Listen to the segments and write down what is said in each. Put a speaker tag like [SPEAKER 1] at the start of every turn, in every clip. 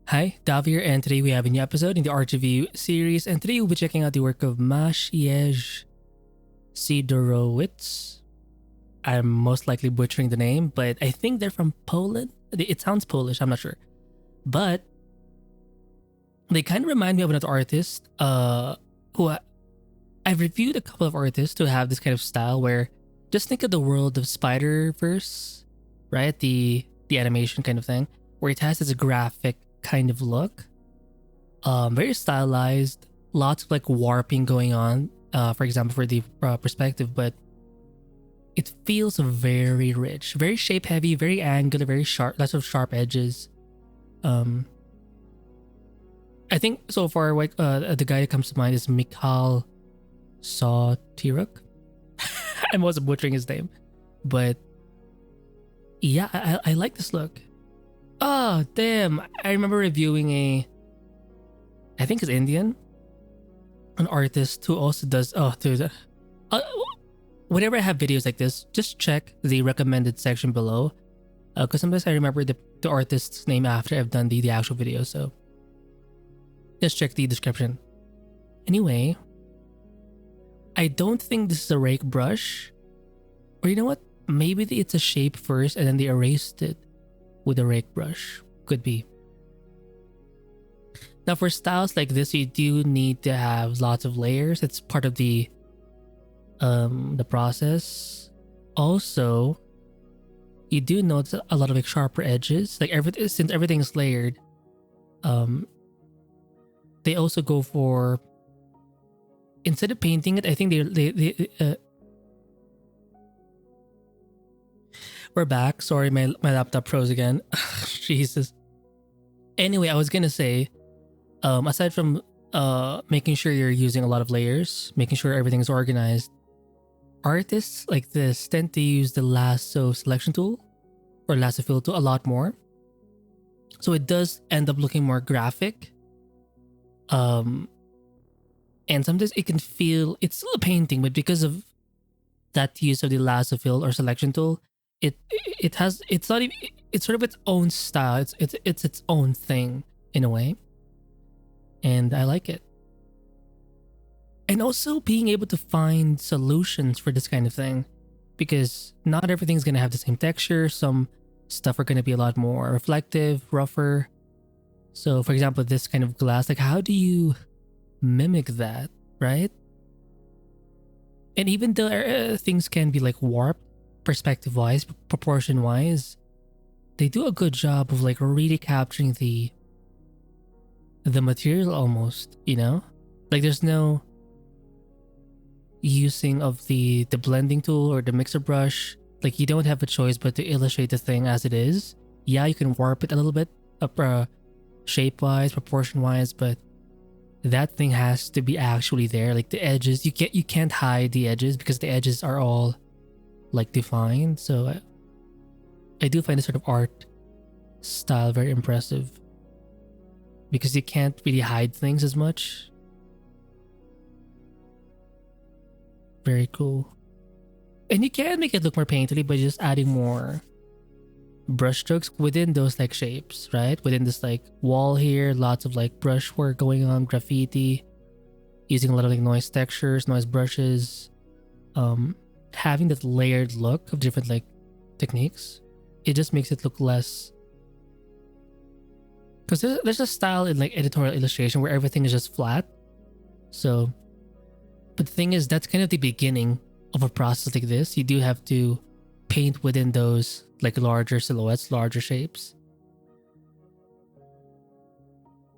[SPEAKER 1] Hi, Dav here, and today we have a new episode in the Art Review series, and today we'll be checking out the work of Maciej Sidorowicz. I'm most likely butchering the name, but I think they're from Poland. It sounds Polish, I'm not sure. But they kind of remind me of another artist who I've reviewed a couple of artists who have this kind of style where just think of the world of Spider-Verse, right? The animation kind of thing, where it has this graphic kind of look. Very stylized, lots of like warping going on, for example, for the perspective, but it feels very rich, very shape heavy, very angular, very sharp, lots of sharp edges. I think so far, like the guy that comes to mind is Michal sawtyruk. I'm also butchering his name, but yeah, I like this look. Oh damn! I remember reviewing I think it's Indian, an artist who also does. Oh, dude, whenever I have videos like this, just check the recommended section below, because sometimes I remember the artist's name after I've done the actual video. So just check the description. Anyway, I don't think this is a rake brush, or you know what? Maybe it's a shape first and then they erased it with a rake brush. Could be. Now for styles like this, you do need to have lots of layers. It's part of the process. Also, you do notice a lot of like sharper edges. Like since everything's layered, they also go for, instead of painting it, I think they we're back. Sorry, my laptop froze again. Jesus. Anyway, I was gonna say, aside from making sure you're using a lot of layers, making sure everything's organized, artists like this tend to use the lasso selection tool or lasso fill tool a lot more. So it does end up looking more graphic. And sometimes it can feel, it's still a painting, but because of that use of the lasso fill or selection tool, it's not even, it's sort of its own style. It's its own thing in a way, and I like it. And also being able to find solutions for this kind of thing, because not everything's gonna have the same texture. Some stuff are gonna be a lot more reflective, rougher. So for example, this kind of glass, like how do you mimic that, right? And even though things can be like warped perspective wise, proportion wise, they do a good job of like really capturing the material almost, you know? Like there's no using of the blending tool or the mixer brush. Like you don't have a choice but to illustrate the thing as it is. Yeah, you can warp it a little bit, shape wise, proportion wise, but that thing has to be actually there. Like the edges, you can't hide the edges because the edges are all like defined. So I do find this sort of art style very impressive because you can't really hide things as much. Very cool. And you can make it look more painterly by just adding more brush strokes within those like shapes, right? Within this like wall here, lots of like brush work going on, graffiti, using a lot of like noise textures, noise brushes, having that layered look of different like techniques. It just makes it look less, because there's a style in like editorial illustration where everything is just flat. So, but the thing is, that's kind of the beginning of a process like this. You do have to paint within those like larger silhouettes, larger shapes.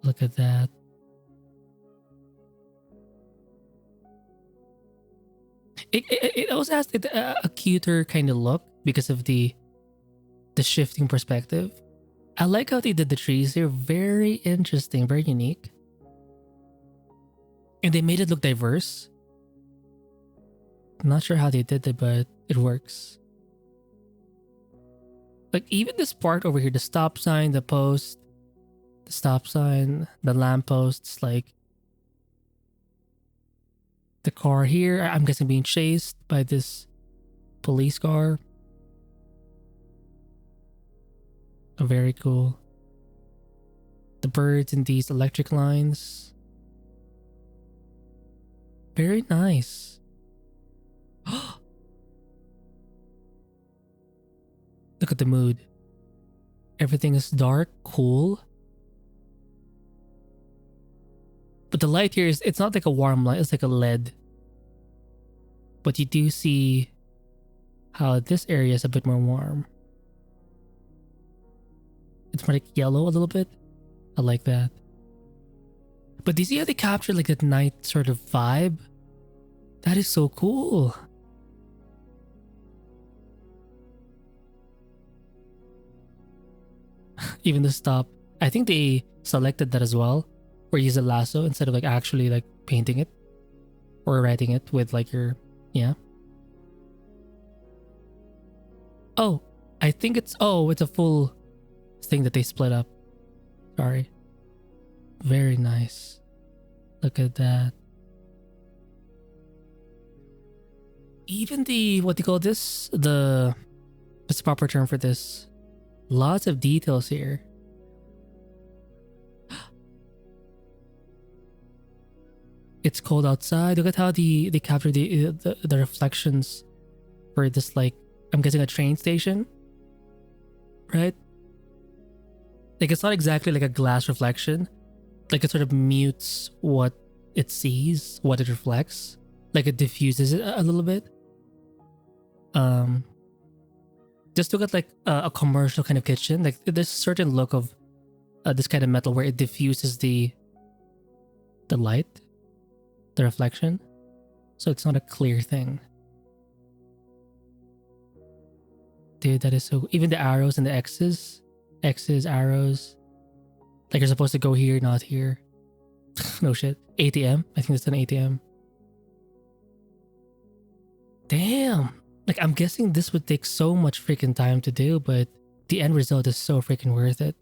[SPEAKER 1] Look at that. It also has a cuter kind of look because of the shifting perspective. I like how they did the trees. They're very interesting, very unique. And they made it look diverse. I'm not sure how they did it, but it works. Like even this part over here, the stop sign, the post, the stop sign, the lampposts, like the car here, I'm guessing being chased by this police car. Very cool. The birds and these electric lines. Very nice. Look at the mood. Everything is dark, cool. But the light here is, it's not like a warm light, it's like a LED. But you do see how this area is a bit more warm. It's more like yellow a little bit. I like that. But do you see how they capture like that night sort of vibe? That is so cool. Even the stop. I think they selected that as well. Or use a lasso instead of like actually like painting it. Or writing it with like your, yeah. Oh, I think it's a full thing that they split up. Sorry. Very nice. Look at that. Even the, what do you call this? What's the proper term for this? Lots of details here. It's cold outside. Look at how they capture the reflections for this, like, I'm guessing a train station, right? Like, it's not exactly like a glass reflection. Like, it sort of mutes what it sees, what it reflects. Like, it diffuses it a little bit. Just look at like a commercial kind of kitchen. Like, there's a certain look of this kind of metal where it diffuses the light, the reflection. So it's not a clear thing. Dude, that is so... Even the arrows and the X's, arrows. Like, you're supposed to go here, not here. No shit. ATM? I think it's an ATM. Damn. Like, I'm guessing this would take so much freaking time to do, but the end result is so freaking worth it.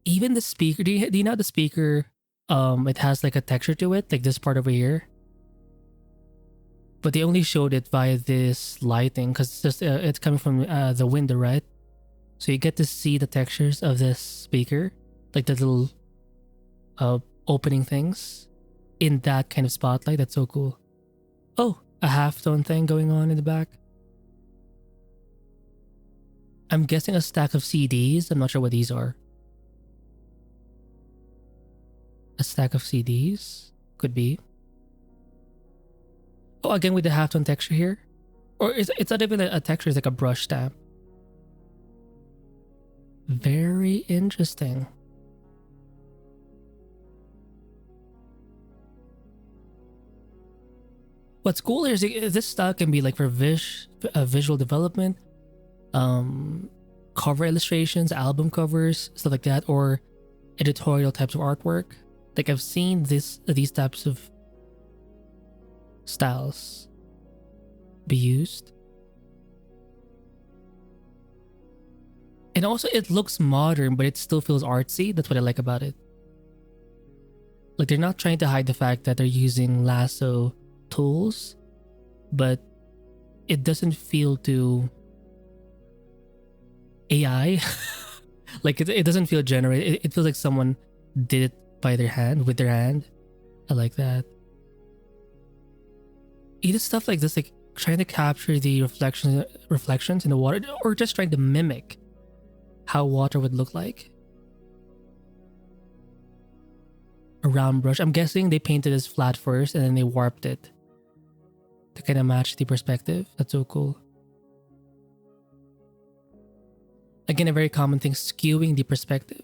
[SPEAKER 1] Even the speaker, do you know the speaker, it has like a texture to it, like this part over here? But they only showed it via this lighting because it's coming from the window, right? So you get to see the textures of this speaker, like the little opening things in that kind of spotlight. That's so cool. Oh, a halftone thing going on in the back. I'm guessing a stack of CDs. I'm not sure what these are. A stack of CDs? Could be. Oh, again with the halftone texture here? Or it's not even a texture, it's like a brush stamp. Very interesting. What's cool here is this style can be like for visual development, cover illustrations, album covers, stuff like that, or editorial types of artwork. Like, I've seen these types of styles be used. And also it looks modern, but it still feels artsy. That's what I like about it. Like, they're not trying to hide the fact that they're using lasso tools, but it doesn't feel too AI. Like, it doesn't feel generated. It feels like someone did it by their hand, with their hand. I like that. Either stuff like this, like trying to capture the reflections in the water, or just trying to mimic how water would look like. A round brush. I'm guessing they painted this flat first and then they warped it to kind of match the perspective. That's so cool. Again, a very common thing, skewing the perspective.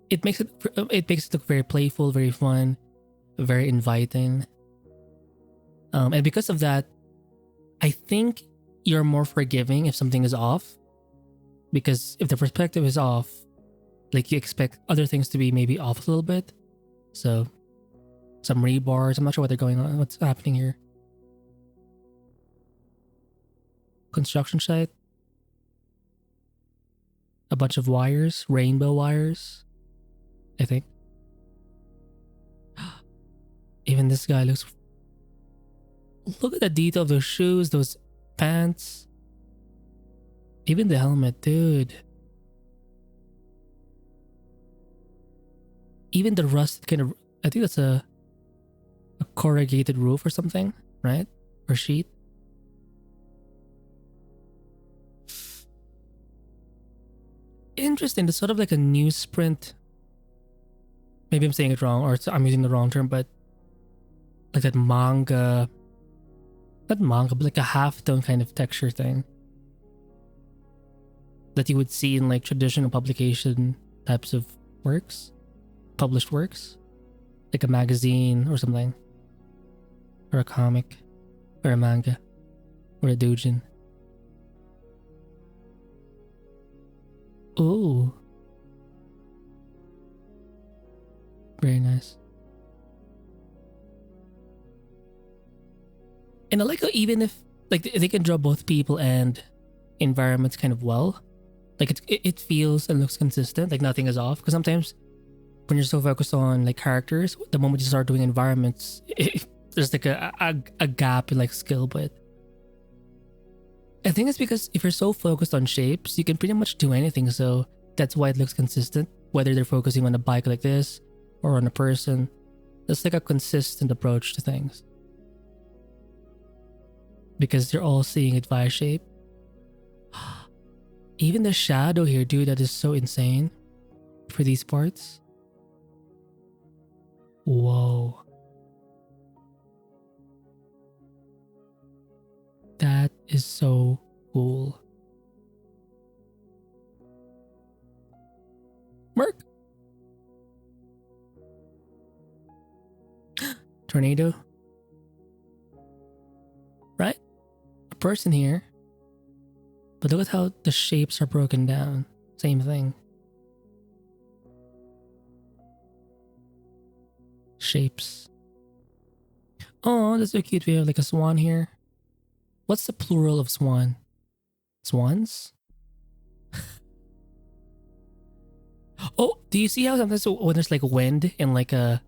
[SPEAKER 1] It makes it look very playful, very fun, very inviting. And because of that, I think you're more forgiving if something is off. Because if the perspective is off, like, you expect other things to be maybe off a little bit. So, some rebars. I'm not sure what's happening here. Construction site. A bunch of wires, rainbow wires, I think. Even this guy looks... Look at the detail of those shoes, those pants. Even the helmet, dude. even the rust kind of, I think that's a corrugated roof or something, right? Or sheet. Interesting. It's sort of like a newsprint. Maybe I'm saying it wrong, or I'm using the wrong term, but like that manga, not manga, but like a half-tone kind of texture thing that you would see in like traditional publication types of works, published works, like a magazine or something, or a comic, or a manga, or a doujin. Ooh. Very nice. And I like how even if like they can draw both people and environments kind of well, like it feels and looks consistent, like nothing is off. Because sometimes when you're so focused on like characters, the moment you start doing environments, there's like a gap in like skill. But I think it's because if you're so focused on shapes, you can pretty much do anything. So that's why it looks consistent. Whether they're focusing on a bike like this or on a person, it's like a consistent approach to things. Because they're all seeing it via shape. Even the shadow here, dude, that is so insane for these parts. Whoa. That is so cool. Merc. Tornado. Right? A person here. But look at how the shapes are broken down. Same thing. Shapes. Oh, that's so cute. We have like a swan here. What's the plural of swan? Swans? Oh, do you see how sometimes when there's like wind in like a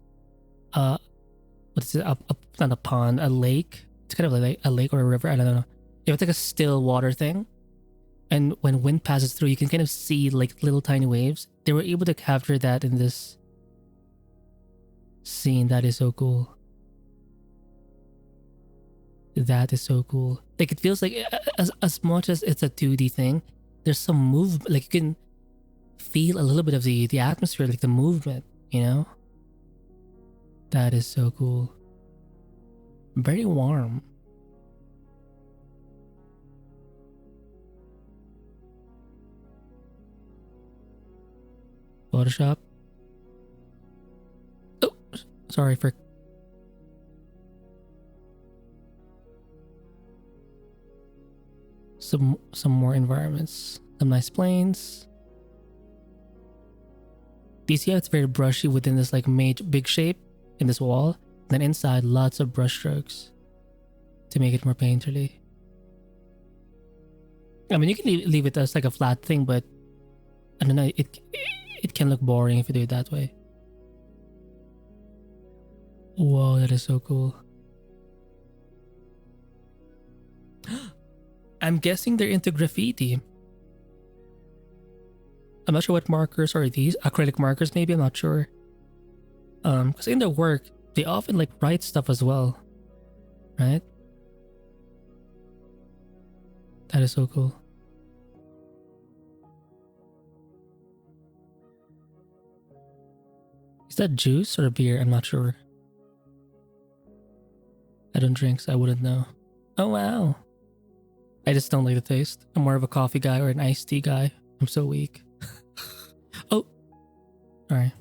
[SPEAKER 1] what is it? Not a pond, a lake. It's kind of like a lake or a river. I don't know. It's like a still water thing. And when wind passes through, you can kind of see like little tiny waves. They were able to capture that in this scene. That is so cool. That is so cool. Like it feels like as much as it's a 2D thing, there's some movement. Like you can feel a little bit of the atmosphere, like the movement, you know? That is so cool. Very warm. Photoshop. Oh, sorry for... Some more environments. Some nice planes. Do you see how it's very brushy within this like big shape in this wall? Then inside, lots of brush strokes to make it more painterly. I mean, you can leave it as like a flat thing, but I don't know, it can look boring if you do it that way. Whoa, that is so cool. I'm guessing they're into graffiti. I'm not sure what markers are these. Acrylic markers maybe, I'm not sure. Because in their work, they often like write stuff as well. Right? That is so cool. Is that juice or beer? I'm not sure. I don't drink, so I wouldn't know. Oh wow. I just don't like the taste. I'm more of a coffee guy or an iced tea guy. I'm so weak. Oh. Alright.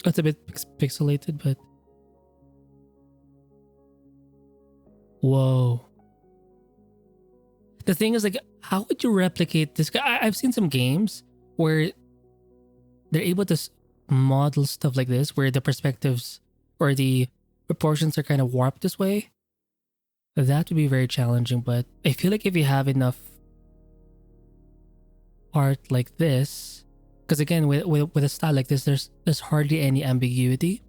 [SPEAKER 1] It's a bit pixelated, but... Whoa. The thing is, like, how would you replicate this? I've seen some games where they're able to model stuff like this, where the perspectives or the proportions are kind of warped this way. That would be very challenging, but I feel like if you have enough art like this, because again, with a style like this, there's hardly any ambiguity,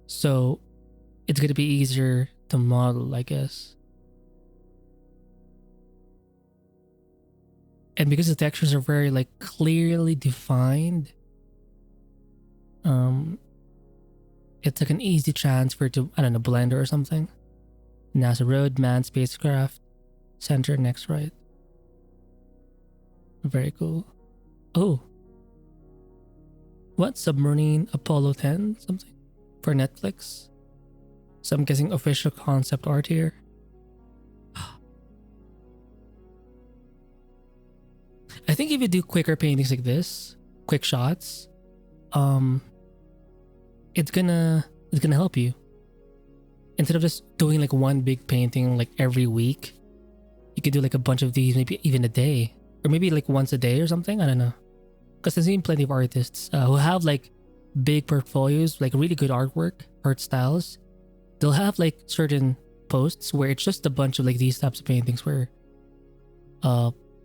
[SPEAKER 1] so it's gonna be easier to model, I guess. And because the textures are very like clearly defined, It's like an easy transfer to, I don't know, Blender or something. NASA road, manned spacecraft, center, next, right. Very cool. Oh. What? Submarine Apollo 10 something? For Netflix? So I'm guessing official concept art here. I think if you do quicker paintings like this, quick shots, it's gonna help you. Instead of just doing like one big painting like every week, you could do like a bunch of these, maybe even a day, or maybe like once a day or something. I don't know, because I've seen plenty of artists who have like big portfolios, like really good artwork, art styles. They'll have like certain posts where it's just a bunch of like these types of paintings where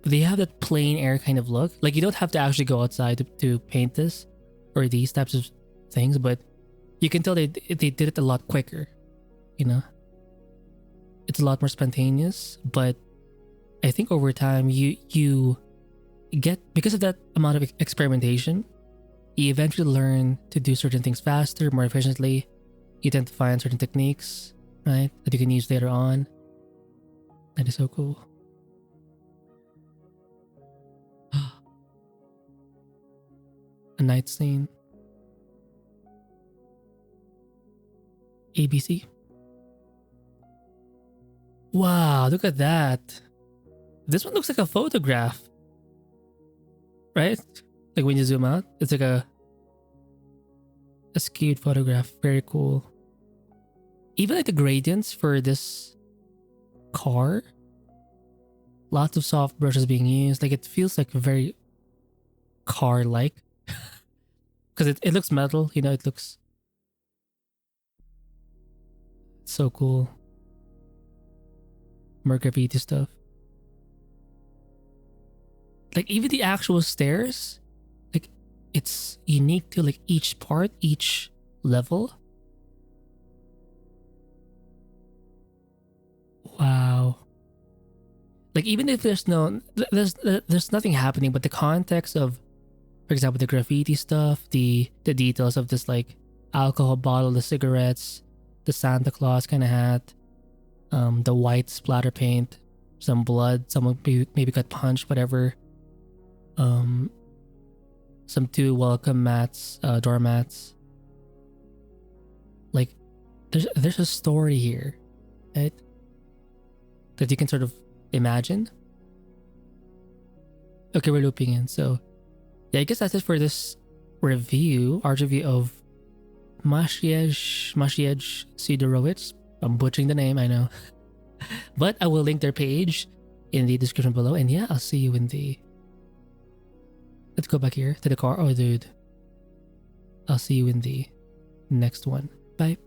[SPEAKER 1] they have that plain air kind of look. Like you don't have to actually go outside to paint this or these types of things, but you can tell they did it a lot quicker. You know, it's a lot more spontaneous, but I think over time you get, because of that amount of experimentation, you eventually learn to do certain things faster, more efficiently. You tend to find certain techniques, right, that you can use later on. That is so cool. A night scene. ABC. Wow, look at that. This one looks like a photograph. Right? Like when you zoom out, it's like a skewed photograph. Very cool. Even like the gradients for this car. Lots of soft brushes being used. Like it feels like very car-like. Because it looks metal, you know, it looks so cool. More graffiti stuff. Like even the actual stairs, like it's unique to like each part, each level. Wow. Like even if there's nothing happening, but the context of, for example, the graffiti stuff, the details of this like alcohol bottle, the cigarettes, the Santa Claus kind of hat, the white splatter paint, some blood, someone maybe got punched, whatever. Some two welcome mats, doormats. Like there's a story here, right? That you can sort of imagine. Okay, we're looping in. So yeah, I guess that's it for this review, art review of Maciej Sidorowicz. I'm butchering the name, I know. But I will link their page in the description below. And yeah, I'll see you in the... Let's go back here to the car. Oh, dude. I'll see you in the next one. Bye.